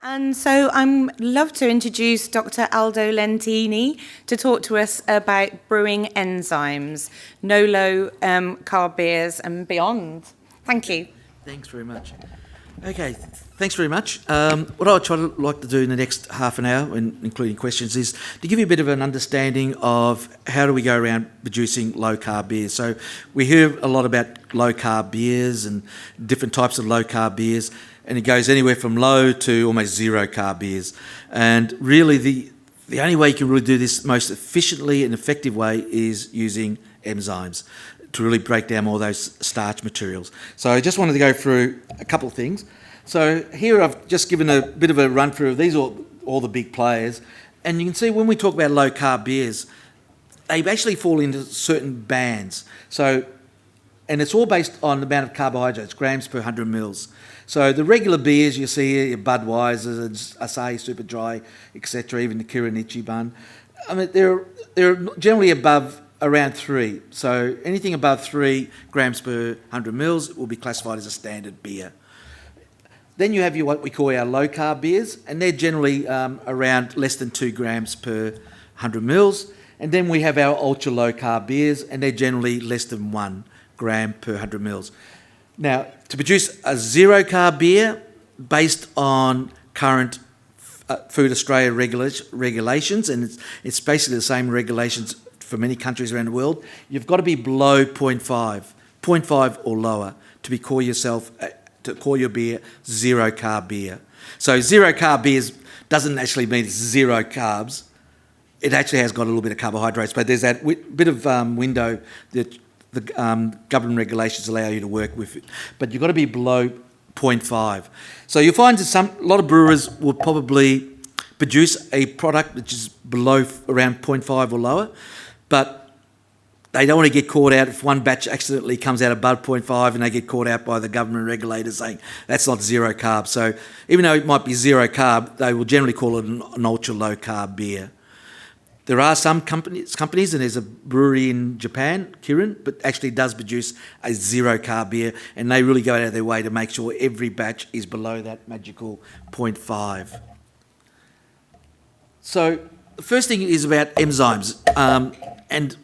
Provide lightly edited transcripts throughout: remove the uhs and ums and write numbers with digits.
And so I'm love to introduce Dr Aldo Lentini to talk to us about brewing enzymes, no low carb beers and beyond. Thank you. Thanks very much. Okay, thanks very much. What I would like to do in the next half an hour, including questions, is to give you a bit of an understanding of how do we go around producing low-carb beers. So we hear a lot about low-carb beers and different types of low-carb beers, and it goes anywhere from low to almost zero-carb beers. And really the only way you can really do this most efficiently and effective way is using enzymes to really break down all those starch materials. So I just wanted to go through a couple of things. So here I've just given a bit of a run through of these all the big players, and you can see when we talk about low carb beers, they actually fall into certain bands. So, and it's all based on the amount of carbohydrates, grams per 100 mils. So the regular beers you see here, your Budweisers, Asahi Super Dry, etc., even the Kirinichi Bun, I mean they're generally above around 3. So anything above 3 grams per 100 mils will be classified as a standard beer. Then you have what we call our low carb beers, and they're generally around less than 2 grams per 100 mils. And then we have our ultra low carb beers, and they're generally less than 1 gram per 100 mils. Now, to produce a zero carb beer based on current Food Australia regulations, and it's basically the same regulations for many countries around the world, you've got to be below 0.5 or lower to call your beer zero carb beer. So zero carb beers doesn't actually mean it's zero carbs. It actually has got a little bit of carbohydrates, but there's that bit of window that the government regulations allow you to work with it. But you've got to be below 0.5. So you'll find that a lot of brewers will probably produce a product which is below around 0.5 or lower, but they don't want to get caught out if one batch accidentally comes out above 0.5 and they get caught out by the government regulators saying that's not zero carb. So even though it might be zero carb, they will generally call it an ultra low carb beer. There are some companies, and there's a brewery in Japan, Kirin, but actually does produce a zero carb beer, and they really go out of their way to make sure every batch is below that magical 0.5. So the first thing is about enzymes, and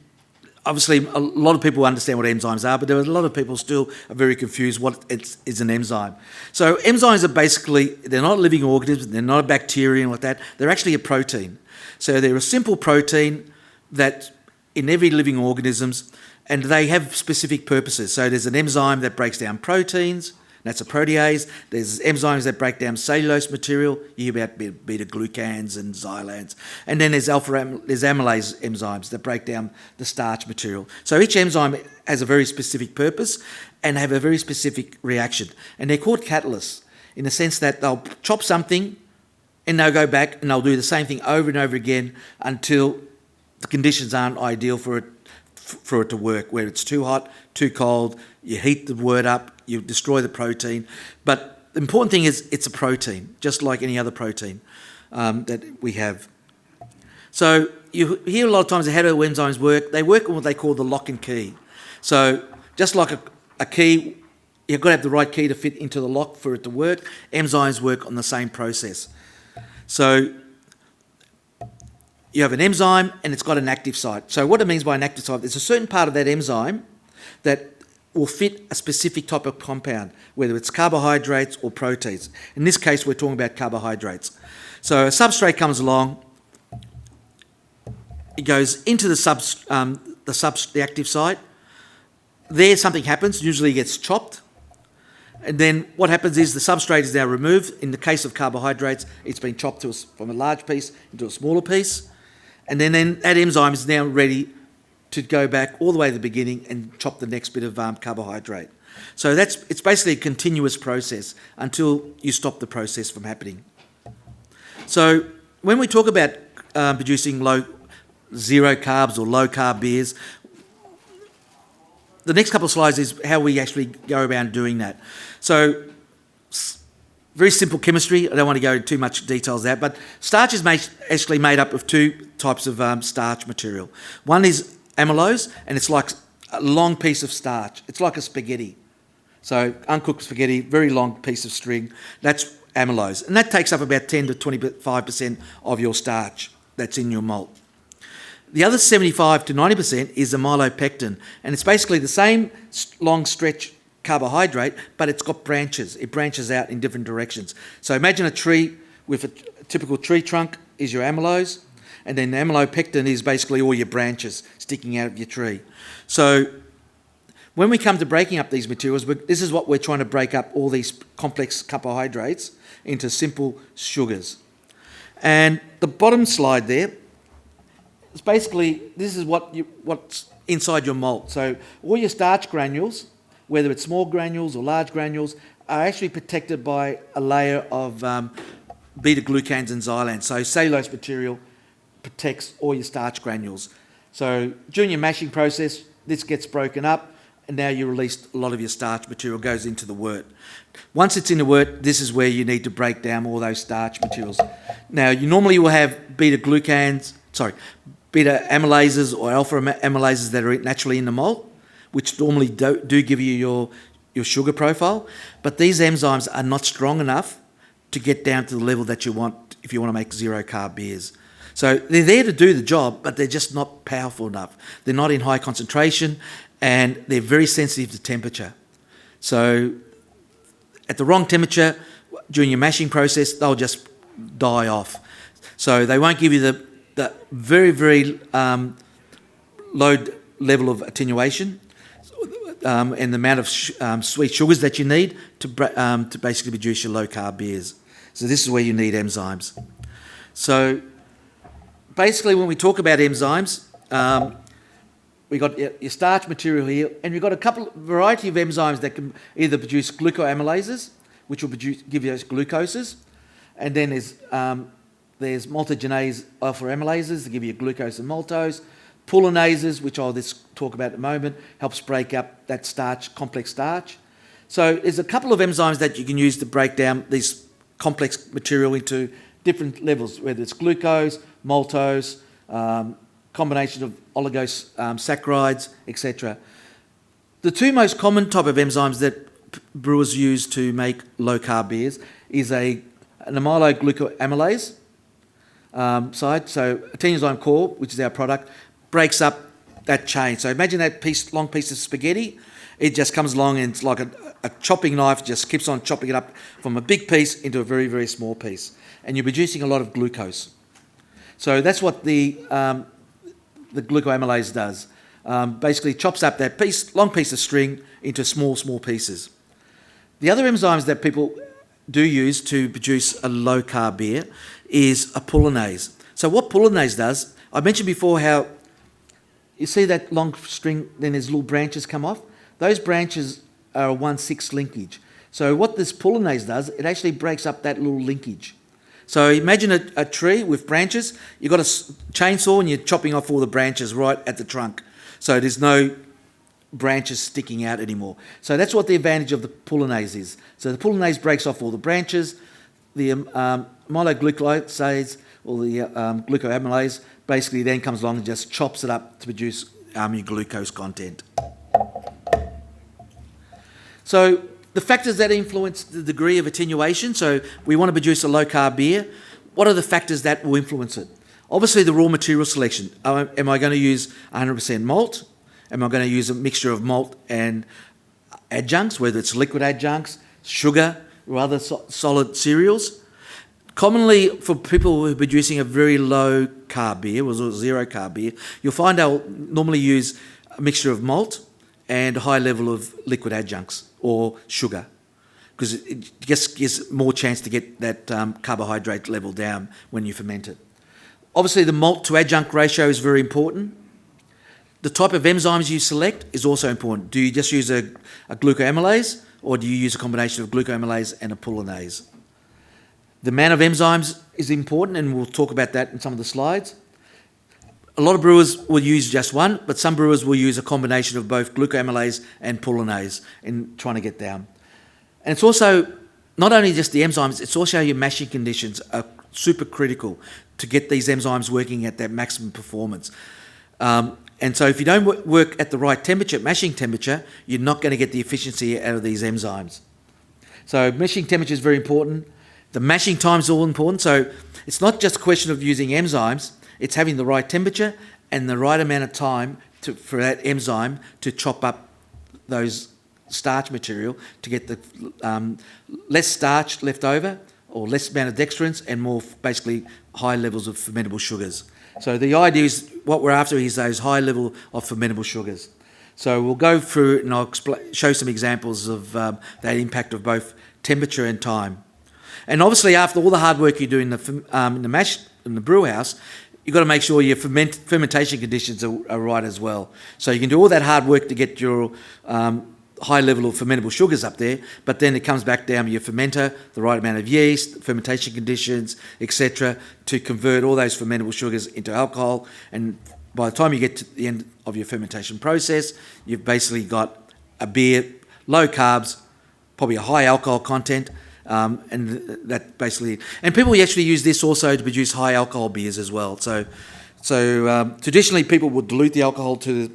obviously a lot of people understand what enzymes are, but there are a lot of people still are very confused what is an enzyme. So enzymes are basically, they're not living organisms, they're not a bacteria like that, they're actually a protein. So they're a simple protein that in every living organisms, and they have specific purposes. So there's an enzyme that breaks down proteins, that's a protease. There's enzymes that break down cellulose material. You hear about beta-glucans and xylans. And then there's amylase enzymes that break down the starch material. So each enzyme has a very specific purpose and have a very specific reaction. And they're called catalysts in the sense that they'll chop something and they'll go back and they'll do the same thing over and over again until the conditions aren't ideal for it to work, where it's too hot, too cold, you heat the wort up, you destroy the protein. But the important thing is it's a protein, just like any other protein that we have. So you hear a lot of times how do enzymes work? They work on what they call the lock and key. So just like a key, you've got to have the right key to fit into the lock for it to work. Enzymes work on the same process. So you have an enzyme and it's got an active site. So what it means by an active site, there's a certain part of that enzyme that will fit a specific type of compound, whether it's carbohydrates or proteins. In this case, we're talking about carbohydrates. So a substrate comes along, it goes into the active site. There something happens, usually it gets chopped. And then what happens is the substrate is now removed. In the case of carbohydrates, it's been chopped from a large piece into a smaller piece. And then that enzyme is now ready to go back all the way to the beginning and chop the next bit of carbohydrate. So it's basically a continuous process until you stop the process from happening. So when we talk about producing zero carbs or low carb beers, the next couple of slides is how we actually go around doing that. So very simple chemistry. I don't want to go into too much details of that, but starch is actually made up of 2 types of starch material. One is amylose, and it's like a long piece of starch. It's like a spaghetti. So uncooked spaghetti, very long piece of string. That's amylose. And that takes up about 10 to 25% of your starch that's in your malt. The other 75 to 90% is amylopectin, and it's basically the same long stretch carbohydrate, but it's got branches. It branches out in different directions. So imagine a tree with a typical tree trunk is your amylose, and then the amylopectin is basically all your branches sticking out of your tree. So when we come to breaking up these materials, this is what we're trying to break up, all these complex carbohydrates into simple sugars. And the bottom slide there, it's basically, this is what's inside your malt. So all your starch granules, whether it's small granules or large granules, are actually protected by a layer of beta-glucans and xylans. So cellulose material protects all your starch granules. So during your mashing process, this gets broken up, and now you release a lot of your starch material goes into the wort. Once it's in the wort, this is where you need to break down all those starch materials. Now, you normally will have beta amylases or alpha amylases that are naturally in the malt, which normally do give you your sugar profile, but these enzymes are not strong enough to get down to the level that you want if you want to make zero-carb beers. So they're there to do the job, but they're just not powerful enough. They're not in high concentration, and they're very sensitive to temperature. So at the wrong temperature, during your mashing process, they'll just die off. So they won't give you the very, very low level of attenuation and the amount of sweet sugars that you need to basically produce your low-carb beers. So this is where you need enzymes. So basically when we talk about enzymes, we've got your starch material here, and we've got a variety of enzymes that can either produce glucoamylases, which will give you those glucoses, and then there's maltogenase alpha amylases that give you glucose and maltose. Polynases, which I'll just talk about at the moment, helps break up that starch, complex starch. So there's a couple of enzymes that you can use to break down these complex material into different levels, whether it's glucose, maltose, combination of oligosaccharides, etc. The two most common type of enzymes that brewers use to make low-carb beers is an amyloglucoamylase side. So attenuzyme core, which is our product, breaks up that chain. So imagine that long piece of spaghetti. It just comes along and it's like a chopping knife, just keeps on chopping it up from a big piece into a very, very small piece. And you're producing a lot of glucose. So that's what the glucoamylase does. Basically chops up that long piece of string into small, small pieces. The other enzymes that people do use to produce a low-carb beer is a polynases. So what polynases does, I mentioned before how you see that long string, then there's little branches come off. Those branches are a 1/6 linkage. So what this polynases does, it actually breaks up that little linkage. So imagine a tree with branches. You've got a chainsaw and you're chopping off all the branches right at the trunk. So there's no branches sticking out anymore. So that's what the advantage of the polynases is. So the polynases breaks off all the branches. The amyloglucosase or the glucoamylase basically then comes along and just chops it up to produce your glucose content. So the factors that influence the degree of attenuation, so we want to produce a low-carb beer, what are the factors that will influence it? Obviously the raw material selection. Am I going to use 100% malt? Am I going to use a mixture of malt and adjuncts, whether it's liquid adjuncts, sugar, or other solid cereals? Commonly, for people who are producing a very low carb beer, or zero carb beer, you'll find they'll normally use a mixture of malt and a high level of liquid adjuncts or sugar, because it just gives more chance to get that carbohydrate level down when you ferment it. Obviously, the malt to adjunct ratio is very important. The type of enzymes you select is also important. Do you just use a glucoamylase, or do you use a combination of glucoamylase and a polynases? The amount of enzymes is important, and we'll talk about that in some of the slides. A lot of brewers will use just one, but some brewers will use a combination of both glucoamylase and polynases in trying to get down. And it's also not only just the enzymes, it's also your mashing conditions are super critical to get these enzymes working at their maximum performance. And so if you don't work at the right temperature, mashing temperature, you're not going to get the efficiency out of these enzymes. So mashing temperature is very important. The mashing time is all important. So it's not just a question of using enzymes, it's having the right temperature and the right amount of time for that enzyme to chop up those starch material to get the less starch left over, or less amount of dextrins, and more basically high levels of fermentable sugars. So the idea is, what we're after is those high level of fermentable sugars. So we'll go through and I'll show some examples of that impact of both temperature and time. And obviously, after all the hard work you do in the brew house, you've got to make sure your fermentation conditions are right as well. So you can do all that hard work to get your high level of fermentable sugars up there, but then it comes back down to your fermenter, the right amount of yeast, fermentation conditions, etc., to convert all those fermentable sugars into alcohol. And by the time you get to the end of your fermentation process, you've basically got a beer, low carbs, probably a high alcohol content, and that basically. And people actually use this also to produce high alcohol beers as well. So traditionally, people would dilute the alcohol to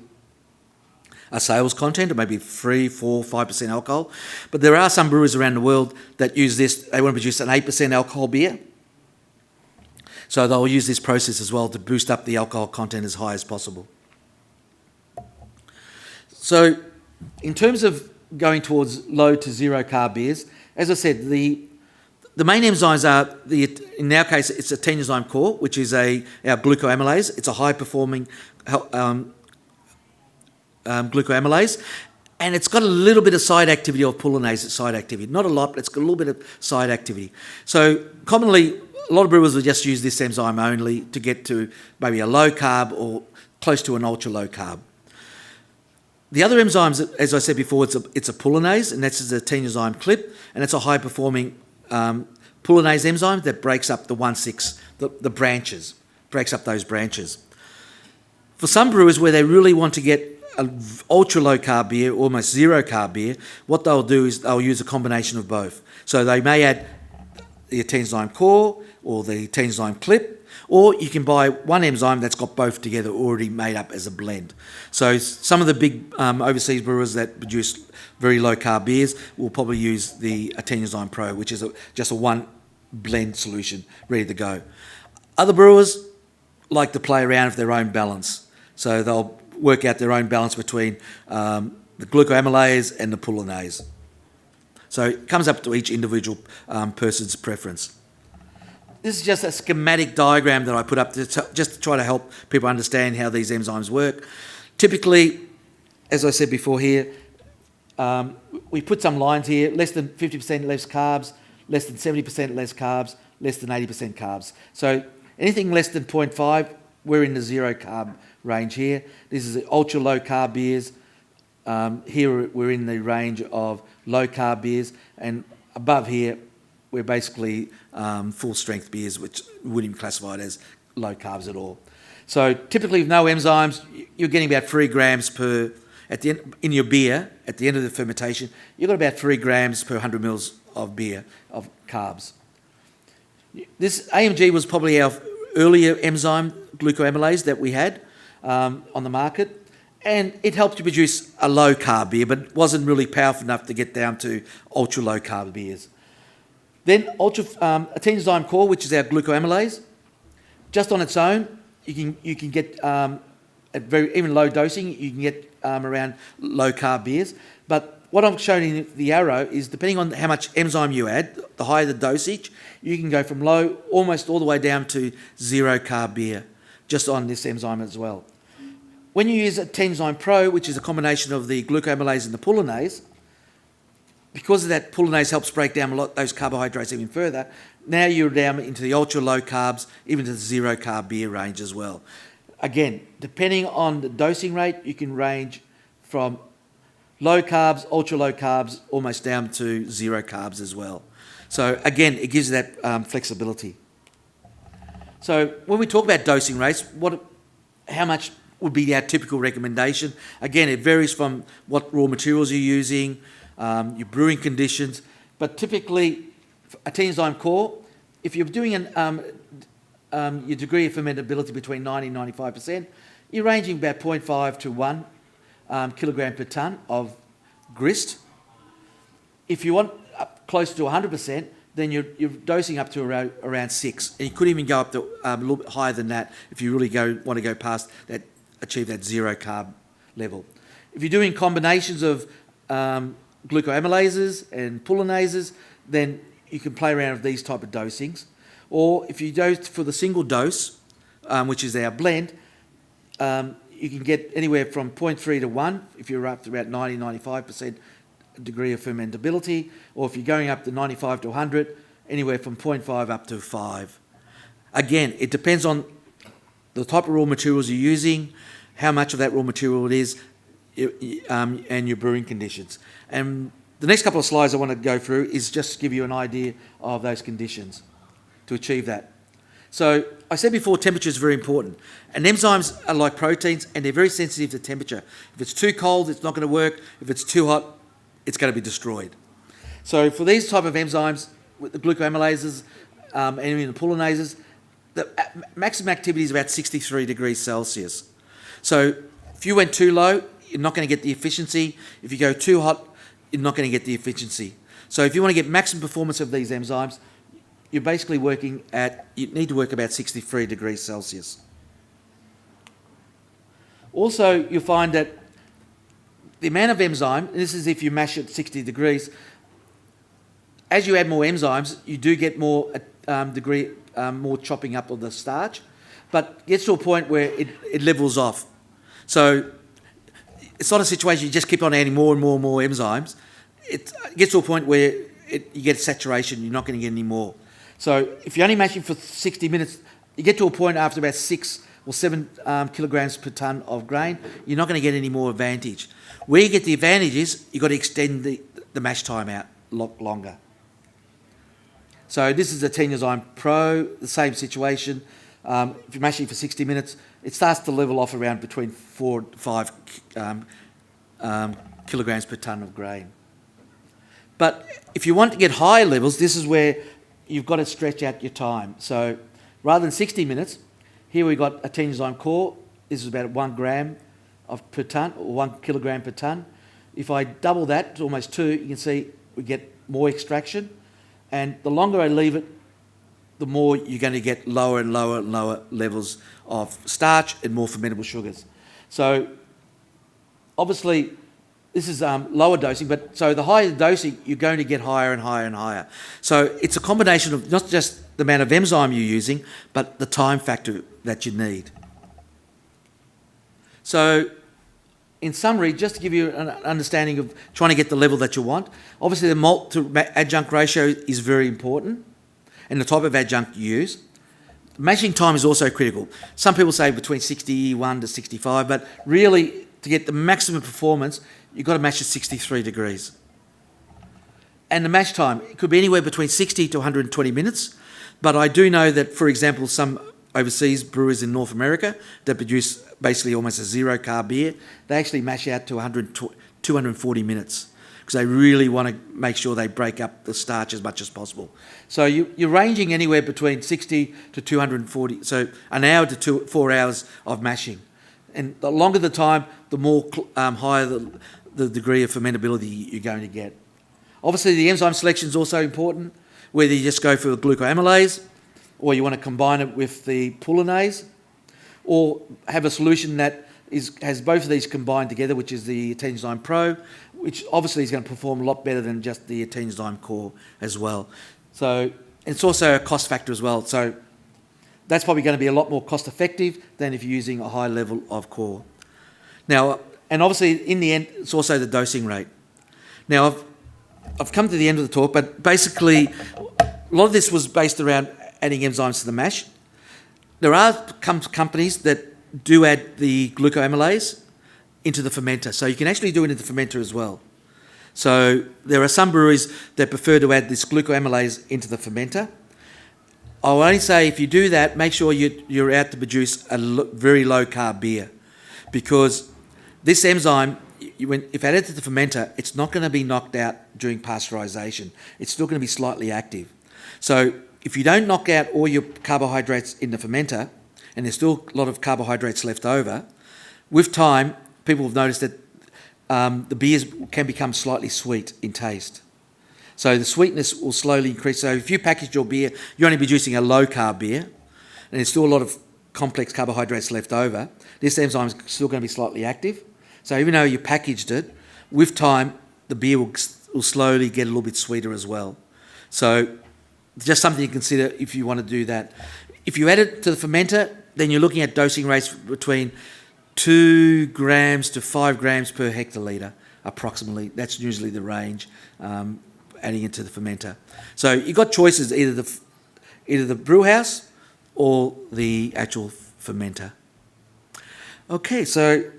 a sales content of maybe 3, 4, 5% alcohol. But there are some brewers around the world that use this. They want to produce an 8% alcohol beer. So they'll use this process as well to boost up the alcohol content as high as possible. So in terms of going towards low to zero carb beers, as I said, the main enzymes are, in our case, it's a enzyme core, which is our glucoamylase. It's a high-performing glucoamylase, and it's got a little bit of side activity of pulinase side activity. Not a lot, but it's got a little bit of side activity. So commonly, a lot of brewers will just use this enzyme only to get to maybe a low carb or close to an ultra low carb. The other enzymes, as I said before, it's a pulinase, and that's a enzyme clip, and it's a high performing pulinase enzyme that breaks up the 1,6, the branches, breaks up those branches. For some brewers where they really want to get an ultra low carb beer, almost zero carb beer, what they'll do is they'll use a combination of both. So they may add the enzyme core or the enzyme clip, or you can buy one enzyme that's got both together already made up as a blend. So some of the big overseas brewers that produce very low carb beers will probably use the enzyme pro, which is just a one blend solution ready to go. Other brewers like to play around with their own balance. So they'll work out their own balance between the glucoamylase and the pulinase. So it comes up to each individual person's preference. This is just a schematic diagram that I put up just to try to help people understand how these enzymes work. Typically, as I said before here, we put some lines here: less than 50% less carbs, less than 70% less carbs, less than 80% carbs. So anything less than 0.5, we're in the zero carb range here. This is ultra low carb beers. Here we're in the range of low carb beers, and above here we're basically full strength beers, which wouldn't even classify it as low carbs at all. So typically with no enzymes, you're getting about 3 grams per, at the end, in your beer, at the end of the fermentation, you've got about 3 grams per 100 mils of beer, of carbs. This AMG was probably our earlier enzyme, glucoamylase, that we had on the market, and it helped to produce a low carb beer, but wasn't really powerful enough to get down to ultra low carb beers. Then enzyme core, which is our glucoamylase, just on its own, you can get at very even low dosing, you can get around low carb beers. But what I'm showing in the arrow is, depending on how much enzyme you add, the higher the dosage, you can go from low almost all the way down to zero carb beer, just on this enzyme as well. When you use a enzyme pro, which is a combination of the glucoamylase and the pulinase, because of that, pulinase helps break down a lot those carbohydrates even further. Now you're down into the ultra low carbs, even to the zero carb beer range as well. Again, depending on the dosing rate, you can range from low carbs, ultra low carbs, almost down to zero carbs as well. So again, it gives that flexibility. So when we talk about dosing rates, how much would be our typical recommendation? Again, it varies from what raw materials you're using, your brewing conditions, but typically a enzyme core, if you're doing your degree of fermentability between 90 and 95%, you're ranging about 0.5 to 1 kilogram per tonne of grist. If you want close to 100%, then you're dosing up to around 6. And you could even go up to a little bit higher than that if you really want to go past that, achieve that 0 carb level. If you're doing combinations of glucoamylases and pullonases, then you can play around with these type of dosings. Or if you dose for the single dose, which is our blend, you can get anywhere from 0.3 to 1 if you're up to about 90-95% degree of fermentability, or if you're going up to 95 to 100, anywhere from 0.5 up to 5. Again, it depends on the type of raw materials you're using, how much of that raw material it is, and your brewing conditions. And the next couple of slides I want to go through is just to give you an idea of those conditions to achieve that. So I said before, temperature is very important. And enzymes are like proteins, and they're very sensitive to temperature. If it's too cold, it's not going to work. If it's too hot, it's going to be destroyed. So for these type of enzymes, with the glucoamylases and even the pullonases, the maximum activity is about 63 degrees Celsius. So if you went too low, you're not going to get the efficiency. If you go too hot, you're not going to get the efficiency. So if you want to get maximum performance of these enzymes, you're basically you need to work about 63 degrees Celsius. Also, you'll find that the amount of enzyme, and this is if you mash it 60 degrees, as you add more enzymes, you do get more more chopping up of the starch, but it gets to a point where it levels off. So it's not a situation you just keep on adding more and more and more enzymes. It gets to a point where you get saturation, you're not going to get any more. So if you're only mashing for 60 minutes, you get to a point after about 6 or 7 kilograms per tonne of grain, you're not going to get any more advantage. Where you get the advantage is you've got to extend the mash time out a lot longer. So this is a Enzyme Pro, the same situation. If you're mashing for 60 minutes, it starts to level off around between 4 to 5 kilograms per tonne of grain. But if you want to get higher levels, this is where you've got to stretch out your time. So rather than 60 minutes, here we've got a Enzyme Core. This is about 1 gram per tonne, or 1 kilogram per tonne. If I double that to almost 2, you can see we get more extraction. And the longer I leave it, the more you're going to get lower and lower and lower levels of starch and more fermentable sugars. So obviously this is lower dosing, but so the higher the dosing, you're going to get higher and higher and higher. So it's a combination of not just the amount of enzyme you're using, but the time factor that you need. So in summary, just to give you an understanding of trying to get the level that you want, obviously the malt to adjunct ratio is very important, and the type of adjunct you use. Mashing time is also critical. Some people say between 61 to 65, but really to get the maximum performance, you've got to mash at 63 degrees. And the mash time, it could be anywhere between 60 to 120 minutes, but I do know that, for example, some overseas brewers in North America that produce basically almost a 0 carb beer, they actually mash out to 240 minutes because they really want to make sure they break up the starch as much as possible. So you're ranging anywhere between 60 to 240, so an hour to 4 hours of mashing. And the longer the time, the more higher the degree of fermentability you're going to get. Obviously, the enzyme selection is also important, whether you just go for the glucoamylase or you want to combine it with the pullinase, or have a solution that has both of these combined together, which is the Enzyme Pro, which obviously is going to perform a lot better than just the Enzyme Core as well. So it's also a cost factor as well. So that's probably going to be a lot more cost effective than if you're using a high level of core. Now, and obviously in the end, it's also the dosing rate. Now, I've come to the end of the talk, but basically a lot of this was based around adding enzymes to the mash. There are companies that do add the glucoamylase into the fermenter, so you can actually do it in the fermenter as well. So there are some breweries that prefer to add this glucoamylase into the fermenter. I'll only say if you do that, make sure you're out to produce a very low carb beer, because this enzyme, if added to the fermenter, it's not going to be knocked out during pasteurisation. It's still going to be slightly active. So if you don't knock out all your carbohydrates in the fermenter, and there's still a lot of carbohydrates left over, with time, people have noticed that the beers can become slightly sweet in taste. So the sweetness will slowly increase. So if you package your beer, you're only producing a low-carb beer, and there's still a lot of complex carbohydrates left over. This enzyme is still going to be slightly active. So even though you packaged it, with time, the beer will slowly get a little bit sweeter as well. So just something to consider if you want to do that. If you add it to the fermenter, then you're looking at dosing rates between 2 grams to 5 grams per hectolitre, approximately. That's usually the range, adding it to the fermenter. So you've got choices, either the brewhouse or the actual fermenter. Okay, so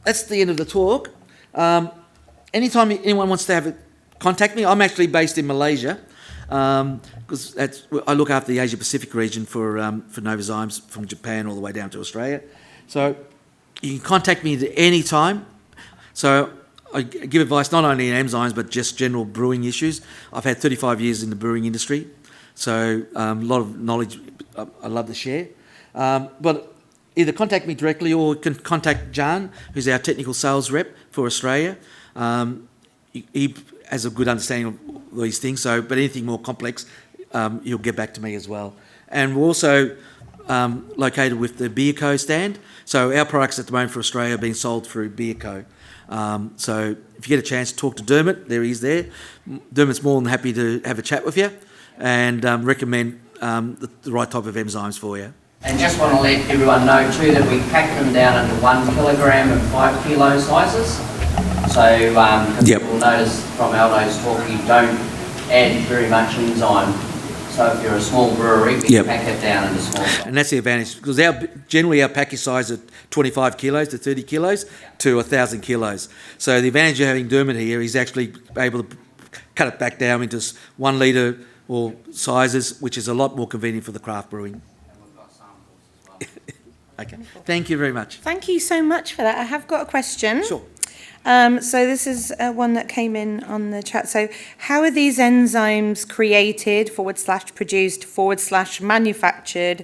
that's the end of the talk. Anytime anyone wants to contact me, I'm actually based in Malaysia, because I look after the Asia Pacific region for Novozymes, from Japan all the way down to Australia. So you can contact me at any time. So I give advice not only in enzymes but just general brewing issues. I've had 35 years in the brewing industry, so a lot of knowledge I love to share. But either contact me directly or you can contact Jan, who's our technical sales rep for Australia. He has a good understanding of these things, but anything more complex, he'll get back to me as well. And we're also located with the Beerco stand. So our products at the moment for Australia are being sold through Beerco. So if you get a chance, talk to Dermot. There he is there. Dermot's more than happy to have a chat with you and recommend the right type of enzymes for you. And just want to let everyone know too that we pack them down into 1 kilogram and 5 kilo sizes. So You'll notice from Aldo's talk you don't add very much enzyme. So if you're a small brewery, we pack it down into small sizes. And that's the advantage, because generally our package size is 25 kilos to 30 kilos to 1,000 kilos. So the advantage of having Dermot here, he's actually able to cut it back down into 1 litre or sizes, which is a lot more convenient for the craft brewing. Okay, thank you very much. Thank you so much for that. I have got a question. Sure. So this is one that came in on the chat. So how are these enzymes created, /produced, /manufactured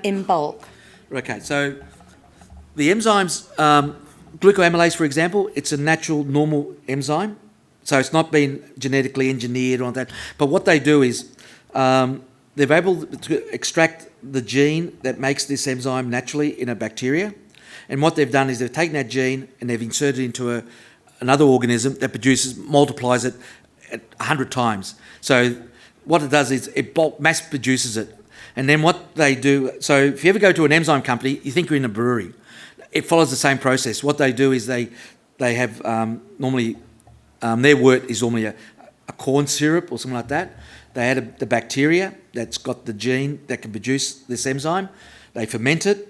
in bulk? Okay, so the enzymes, glucoamylase, for example, it's a natural, normal enzyme. So it's not been genetically engineered or that. But what they do is they're able to extract the gene that makes this enzyme naturally in a bacteria. And what they've done is they've taken that gene and they've inserted it into another organism that multiplies it 100 times. So what it does is it mass produces it. And then what they do, so if you ever go to an enzyme company, you think you're in a brewery. It follows the same process. What they do is they have normally, their wort is normally a corn syrup or something like that. They add the bacteria that's got the gene that can produce this enzyme. They ferment it.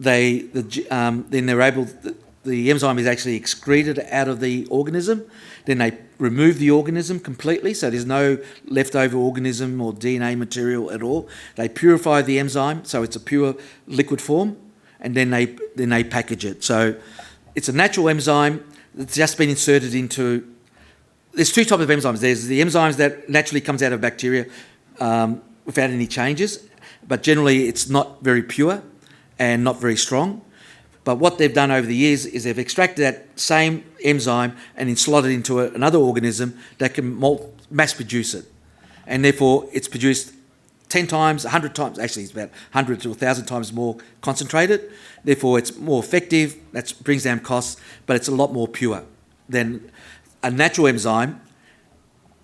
Then they're able. The enzyme is actually excreted out of the organism. Then they remove the organism completely, so there's no leftover organism or DNA material at all. They purify the enzyme, so it's a pure liquid form, and then they package it. So it's a natural enzyme that's just been inserted into. There's 2 types of enzymes. There's the enzymes that naturally comes out of bacteria without any changes, but generally it's not very pure and not very strong. But what they've done over the years is they've extracted that same enzyme and then slotted into another organism that can mass produce it. And therefore it's produced 10 times, 100 times, actually it's about 100 to 1,000 times more concentrated. Therefore it's more effective, that brings down costs, but it's a lot more pure than a natural enzyme.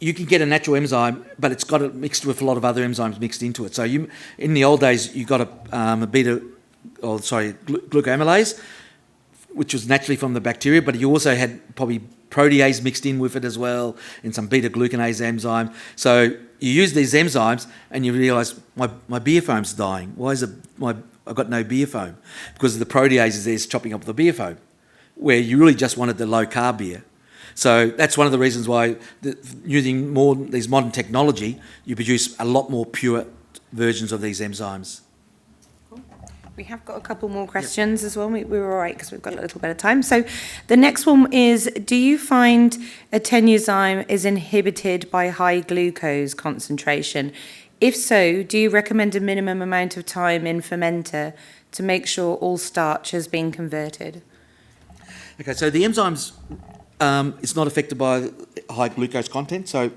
You can get a natural enzyme, but it's got it mixed with a lot of other enzymes mixed into it. So in the old days, you got glucoamylase, which was naturally from the bacteria, but you also had probably protease mixed in with it as well, and some beta-glucanase enzyme. So you use these enzymes, and you realise my beer foam's dying. Why is I've got no beer foam? Because the protease is there chopping up the beer foam, where you really just wanted the low-carb beer. So that's one of the reasons why using more these modern technology, you produce a lot more pure versions of these enzymes. We have got a couple more questions as well. We're all right because we've got a little bit of time. So the next one is, do you find a tenuzyme is inhibited by high glucose concentration? If so, do you recommend a minimum amount of time in fermenter to make sure all starch has been converted? Okay, so the enzymes, it's not affected by high glucose content. So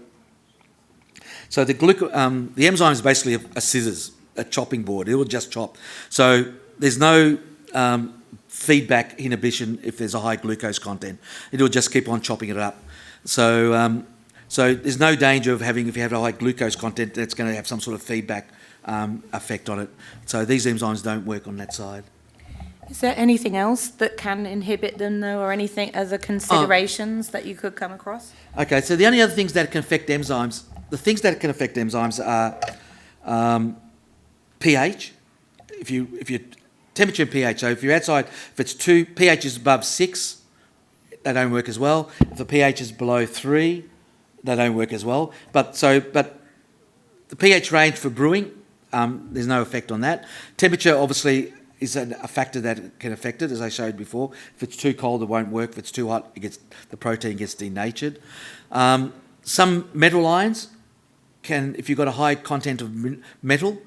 So the enzyme is basically a scissors, a chopping board. It will just chop. So there's no feedback inhibition if there's a high glucose content. It will just keep on chopping it up. So so there's no danger of having, if you have a high glucose content, that's going to have some sort of feedback effect on it. So these enzymes don't work on that side. Is there anything else that can inhibit them, though, or anything other considerations that you could come across? Okay, so the only other things that can affect enzymes, the things that can affect enzymes are pH. If you temperature and pH. So if you're outside, if it's pH is above 6, they don't work as well. If the pH is below 3, they don't work as well. But the pH range for brewing, there's no effect on that. Temperature obviously is a factor that can affect it, as I showed before. If it's too cold, it won't work. If it's too hot, the protein gets denatured. Some metal ions can, if you've got a high content of metal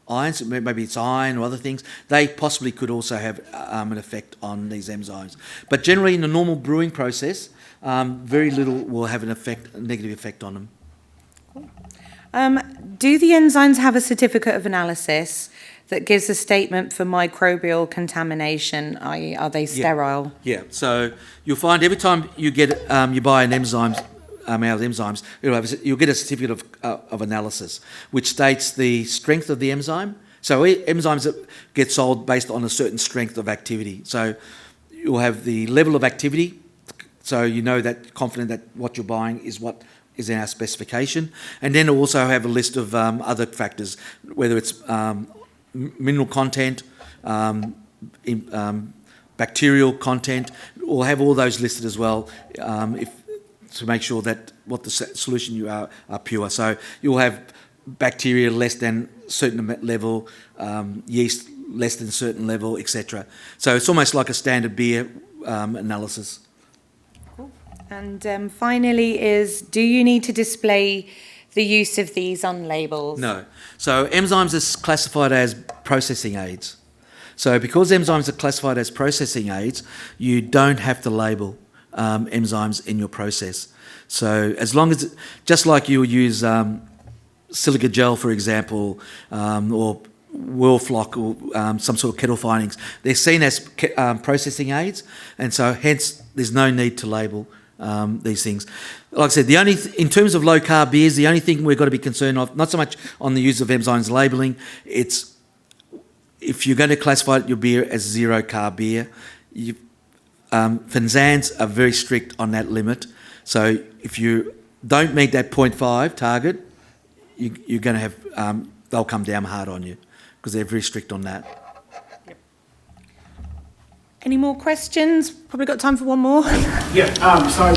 ions, maybe it's iron or other things, they possibly could also have an effect on these enzymes. But generally, in the normal brewing process, very little will have a negative effect on them. Do the enzymes have a certificate of analysis that gives a statement for microbial contamination, i.e. are they sterile? Yeah, so you'll find every time you get you buy an enzyme out of enzymes, you'll get a certificate of analysis which states the strength of the enzyme. So enzymes get sold based on a certain strength of activity. So you'll have the level of activity, so you know that confident that what you're buying is what is in our specification, and then it'll also have a list of other factors, whether it's mineral content, bacterial content. We'll have all those listed as well, to make sure that what the solution you are pure. So you'll have bacteria less than certain level, yeast less than certain level, etc. So it's almost like a standard beer analysis. Cool. And finally do you need to display the use of these on labels? No. So enzymes are classified as processing aids. So because enzymes are classified as processing aids, you don't have to label enzymes in your process. So as long as, just like you'll use silica gel, for example, or Whirlfloc or some sort of kettle findings, they're seen as processing aids, and so hence there's no need to label these things. Like I said, in terms of low carb beers, the only thing we've got to be concerned of, not so much on the use of enzymes labelling, it's if you're going to classify your beer as zero carb beer, Fenzans are very strict on that limit. So if you don't meet that 0.5 target, you're going to have, they'll come down hard on you because they're very strict on that. Any more questions? Probably got time for one more. Yeah, so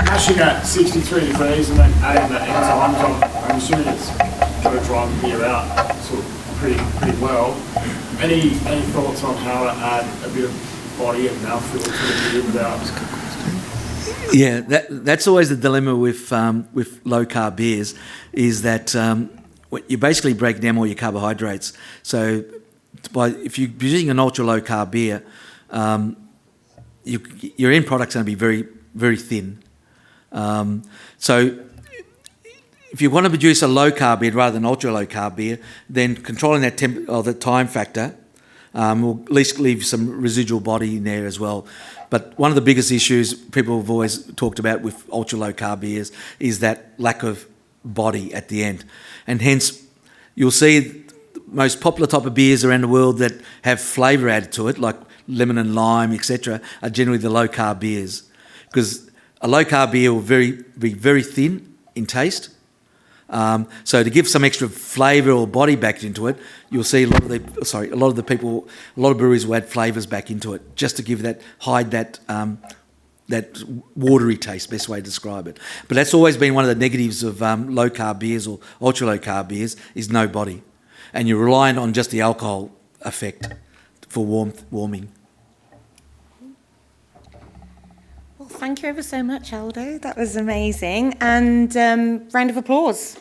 mashing at 63 degrees and then adding the enzymes, I'm assuming it's going to dry the beer out sort of pretty well. Any thoughts on how to add a bit of body and mouthfeel to the beer without? Yeah, that's always the dilemma with low carb beers, is that you basically break down all your carbohydrates. So if you're using an ultra low carb beer, your end product's going to be very, very thin. So if you want to produce a low carb beer rather than ultra low carb beer, then controlling that the time factor will at least leave some residual body in there as well. But one of the biggest issues people have always talked about with ultra low carb beers is that lack of body at the end, and hence you'll see the most popular type of beers around the world that have flavour added to it, like lemon and lime, etc., are generally the low carb beers, because a low carb beer will be very thin in taste. So to give some extra flavour or body back into it, you'll see a lot of breweries will add flavours back into it just to hide that watery taste, best way to describe it. But that's always been one of the negatives of low carb beers or ultra low carb beers, is no body, and you're reliant on just the alcohol effect for warming. Well, thank you ever so much, Aldo. That was amazing. And round of applause.